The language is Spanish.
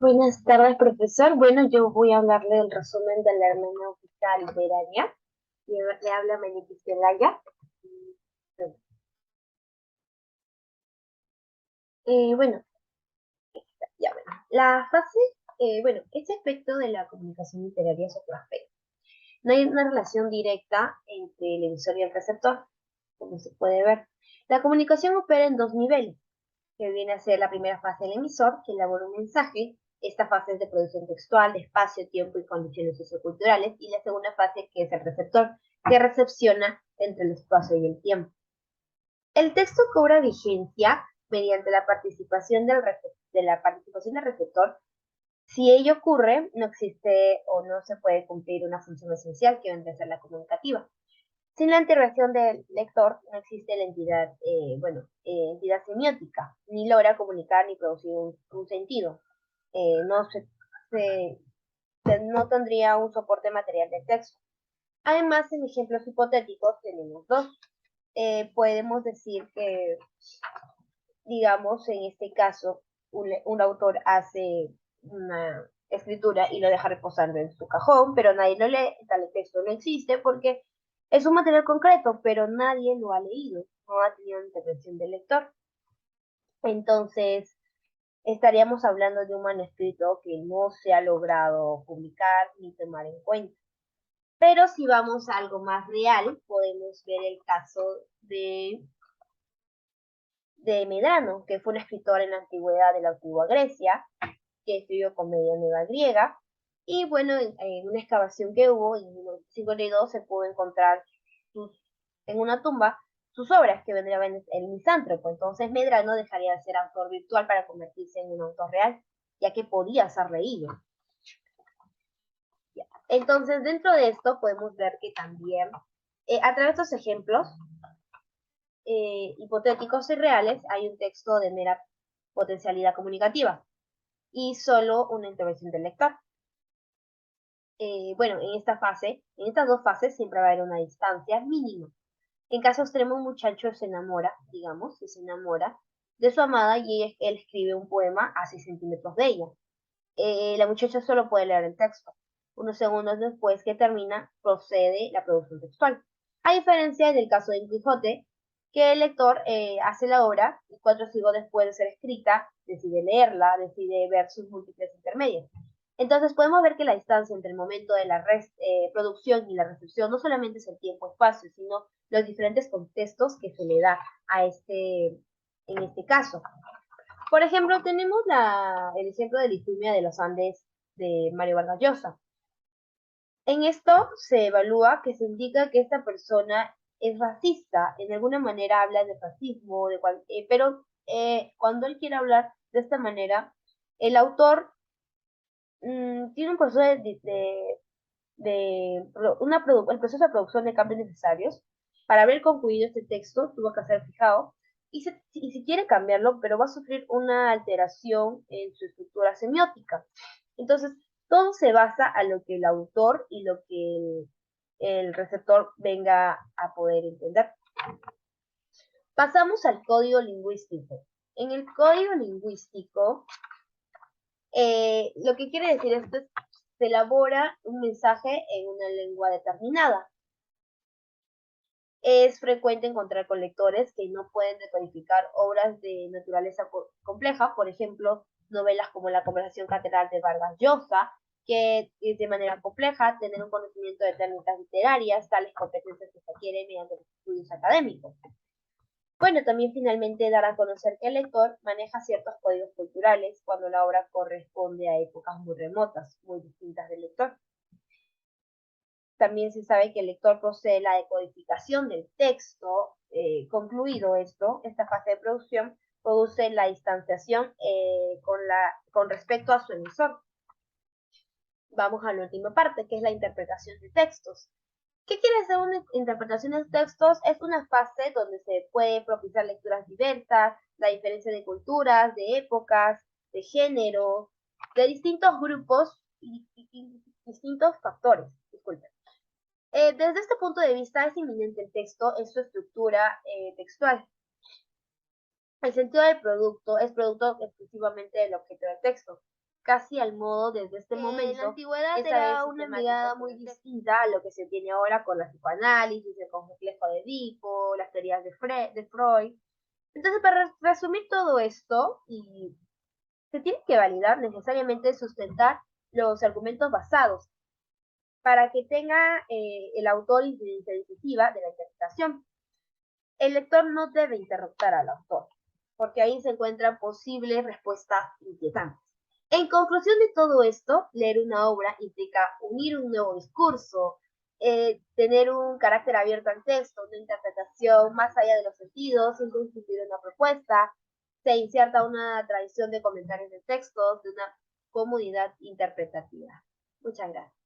Buenas tardes, profesor. Bueno, yo voy a hablarle del resumen de la hermenéutica literaria. Le habla Maniquis Zelaya. Bueno, ya bueno. La fase, este aspecto de la comunicación literaria es otro aspecto. No hay una relación directa entre el emisor y el receptor, como se puede ver. La comunicación opera en dos niveles, que viene a ser la primera fase del emisor, que elabora un mensaje. Esta fase es de producción textual, de espacio, tiempo y condiciones socioculturales. Y la segunda fase, que es el receptor, que recepciona entre el espacio y el tiempo. El texto cobra vigencia mediante la participación del receptor. Si ello ocurre, no existe o no se puede cumplir una función esencial que vendría a ser la comunicativa. Sin la intervención del lector no existe la entidad semiótica, ni logra comunicar ni producir un sentido. No, no tendría un soporte material del texto. Además, en ejemplos hipotéticos tenemos dos. Podemos decir que, digamos, en este caso, un autor hace una escritura y lo deja reposando en su cajón, pero nadie lo lee, tal texto no existe porque es un material concreto, pero nadie lo ha leído, no ha tenido intervención del lector. Entonces, estaríamos hablando de un manuscrito que no se ha logrado publicar ni tomar en cuenta. Pero si vamos a algo más real, podemos ver el caso de Medrano, que fue un escritor en la antigüedad de la antigua Grecia, que estudió comedia nueva griega. Y bueno, en una excavación que hubo en 1952 se pudo encontrar en una tumba sus obras, que vendría el misántropo. Entonces Medrano dejaría de ser autor virtual para convertirse en un autor real, ya que podía ser leído. Entonces, dentro de esto podemos ver que también, a través de estos ejemplos hipotéticos y reales, hay un texto de mera potencialidad comunicativa y solo una intervención del lector. En estas dos fases siempre va a haber una distancia mínima. En caso extremo, un muchacho se enamora, digamos, se enamora de su amada y él escribe un poema a 6 centímetros de ella. La muchacha solo puede leer el texto. Unos segundos después que termina, procede la producción textual. A diferencia del caso de Don Quijote, que el lector hace la obra y 4 siglos después de ser escrita, decide leerla, decide ver sus múltiples intermedios. Entonces podemos ver que la distancia entre el momento de la producción y la recepción no solamente es el tiempo-espacio, sino los diferentes contextos que se le da en este caso. Por ejemplo, tenemos el ejemplo de la Ifumia de los Andes de Mario Vargas Llosa. En esto se evalúa que se indica que esta persona es racista, en alguna manera habla de racismo, pero cuando él quiere hablar de esta manera, el autor tiene un proceso el proceso de producción de cambios necesarios. Para haber concluido este texto, tuvo que ser fijado y si quiere cambiarlo, pero va a sufrir una alteración en su estructura semiótica. Entonces, todo se basa a lo que el autor y lo que el receptor venga a poder entender. Pasamos al código lingüístico. En el código lingüístico, lo que quiere decir esto es se elabora un mensaje en una lengua determinada. Es frecuente encontrar con lectores que no pueden decodificar obras de naturaleza compleja, por ejemplo, novelas como La conversación catedral de Vargas Llosa, que es de manera compleja tener un conocimiento de técnicas literarias, tales competencias que se adquieren mediante los estudios académicos. Bueno, también finalmente dar a conocer que el lector maneja ciertos códigos culturales cuando la obra corresponde a épocas muy remotas, muy distintas del lector. También se sabe que el lector procede la decodificación del texto. Concluido esta fase de producción produce la distanciación con respecto a su emisor. Vamos a la última parte, que es la interpretación de textos. ¿Qué quiere decir una interpretación de textos? Es una fase donde se puede propiciar lecturas diversas, la diferencia de culturas, de épocas, de género, de distintos grupos y distintos factores. Disculpen. Desde este punto de vista es inminente el texto en su estructura textual. El sentido del producto es producto exclusivamente del objeto del texto. casi al modo desde este En la momento. antigüedad Esta es era una sistemático mirada sobre muy el texto, distinta. a lo que se tiene ahora con la psicoanálisis, el complejo de Edipo, las teorías de Freud. Entonces, para resumir todo esto, y se tiene que validar necesariamente sustentar los argumentos basados para que tenga el autor incidencia decisiva de la interpretación. El lector no debe interruptar al autor, porque ahí se encuentran posibles respuestas inquietantes. En conclusión de todo esto, leer una obra implica unir un nuevo discurso, tener un carácter abierto al texto, una interpretación más allá de los sentidos, sin constituir una propuesta, se inserta una tradición de comentarios de textos, de una comunidad interpretativa. Muchas gracias.